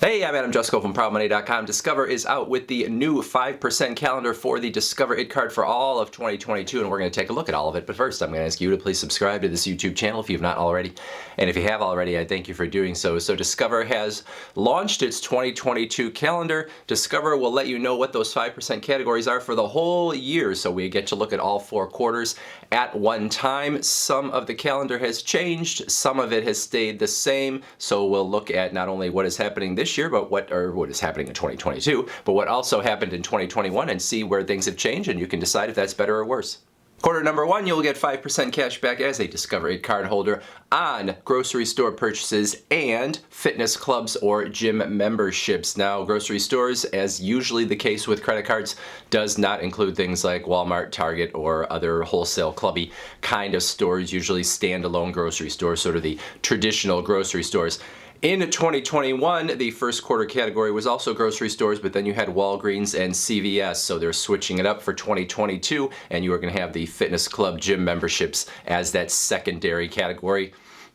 Hey, I'm Adam Jusko from ProudMoney.com. Discover is out with the new 5% calendar for the Discover It card for all of 2022, and we're going to take a look at all of it. But first, I'm going to ask you to please subscribe to this YouTube channel if you've not already. And if you have already, I thank you for doing so. So Discover has launched its 2022 calendar. Discover will let you know what those 5% categories are for the whole year, so we get to look at all 4 quarters at one time. Some of the calendar has changed, some of it has stayed the same, so we'll look at not only what is happening this year, but what is happening in 2022, but what also happened in 2021, and see where things have changed, and you can decide if that's better or worse. Quarter number 1, you'll get 5% cash back as a Discover It card holder on grocery store purchases and fitness clubs or gym memberships. Now, grocery stores, as usually the case with credit cards, does not include things like Walmart, Target, or other wholesale clubby kind of stores, usually standalone grocery stores, sort of the traditional grocery stores. In 2021, the first quarter category was also grocery stores, but then you had Walgreens and CVS, so they're switching it up for 2022, and you are going to have the fitness club gym memberships as that secondary category.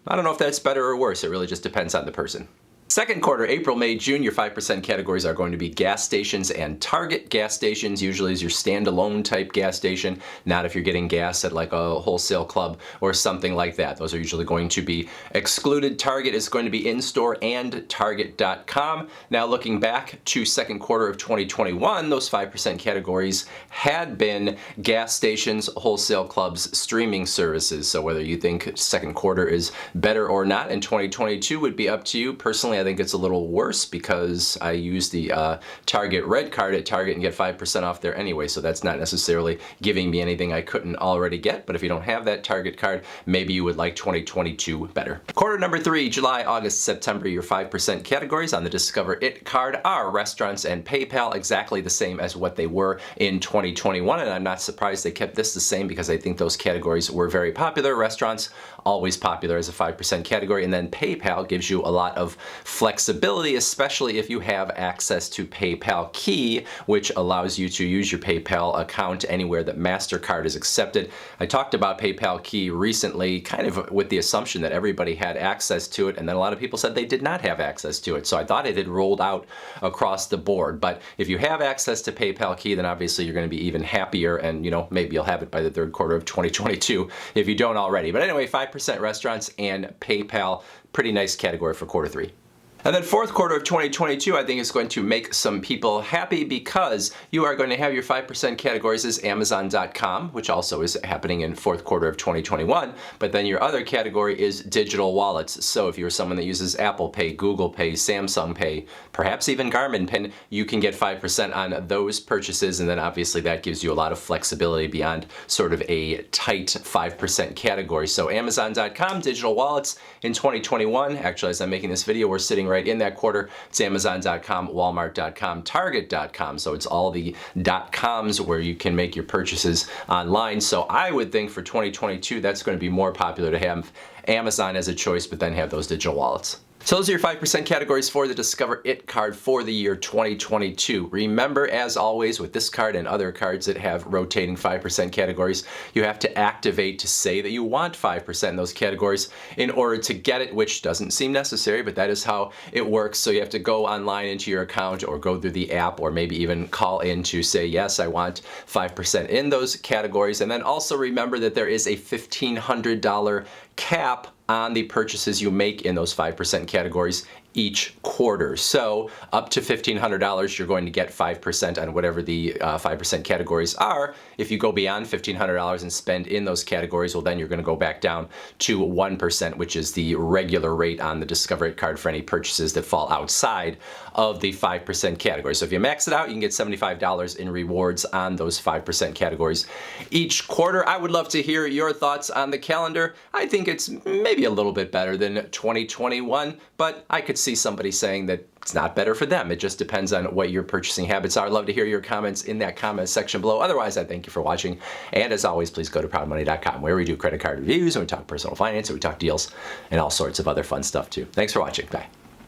I don't know if that's better or worse, it really just depends on the person. Second quarter, April, May, June, your 5% categories are going to be gas stations and Target. Gas stations usually is your standalone type gas station, not if you're getting gas at like a wholesale club or something like that. Those are usually going to be excluded. Target is going to be in-store and Target.com. Now looking back to second quarter of 2021, those 5% categories had been gas stations, wholesale clubs, streaming services. So whether you think second quarter is better or not in 2022 would be up to you. Personally, I think it's a little worse because I use the Target Red card at Target and get 5% off there anyway, so that's not necessarily giving me anything I couldn't already get. But if you don't have that Target card, maybe you would like 2022 better. Quarter number 3, July, August, September, your 5% categories on the Discover It card are restaurants and PayPal, exactly the same as what they were in 2021, and I'm not surprised they kept this the same because I think those categories were very popular. Restaurants, always popular as a 5% category, and then PayPal gives you a lot of flexibility, especially if you have access to PayPal Key, which allows you to use your PayPal account anywhere that MasterCard is accepted. I talked about PayPal Key recently, kind of with the assumption that everybody had access to it, and then a lot of people said they did not have access to it. So I thought it had rolled out across the board. But if you have access to PayPal Key, then obviously you're going to be even happier, and maybe you'll have it by the third quarter of 2022 if you don't already. But anyway, 5% restaurants and PayPal, pretty nice category for quarter 3. And then fourth quarter of 2022, I think is going to make some people happy because you are going to have your 5% categories as Amazon.com, which also is happening in fourth quarter of 2021. But then your other category is digital wallets. So if you're someone that uses Apple Pay, Google Pay, Samsung Pay, perhaps even Garmin Pay, you can get 5% on those purchases. And then obviously that gives you a lot of flexibility beyond sort of a tight 5% category. So Amazon.com, digital wallets in 2021. Actually, as I'm making this video, we're sitting right in that quarter. It's Amazon.com, Walmart.com, Target.com. So it's all the .coms where you can make your purchases online. So I would think for 2022, that's going to be more popular to have Amazon as a choice, but then have those digital wallets. So those are your 5% categories for the Discover It card for the year 2022. Remember, as always, with this card and other cards that have rotating 5% categories, you have to activate to say that you want 5% in those categories in order to get it, which doesn't seem necessary, but that is how it works. So you have to go online into your account or go through the app or maybe even call in to say, yes, I want 5% in those categories. And then also remember that there is a $1,500 cap on the purchases you make in those 5% categories each quarter. So up to $1,500, you're going to get 5% on whatever the 5% categories are. If you go beyond $1,500 and spend in those categories, well, then you're going to go back down to 1%, which is the regular rate on the Discover It card for any purchases that fall outside of the 5% category. So if you max it out, you can get $75 in rewards on those 5% categories each quarter. I would love to hear your thoughts on the calendar. I think it's maybe a little bit better than 2021, but I could see somebody saying that it's not better for them. It just depends on what your purchasing habits are. I'd love to hear your comments in that comment section below. Otherwise, I thank you for watching. And as always, please go to ProudMoney.com where we do credit card reviews and we talk personal finance and we talk deals and all sorts of other fun stuff too. Thanks for watching. Bye.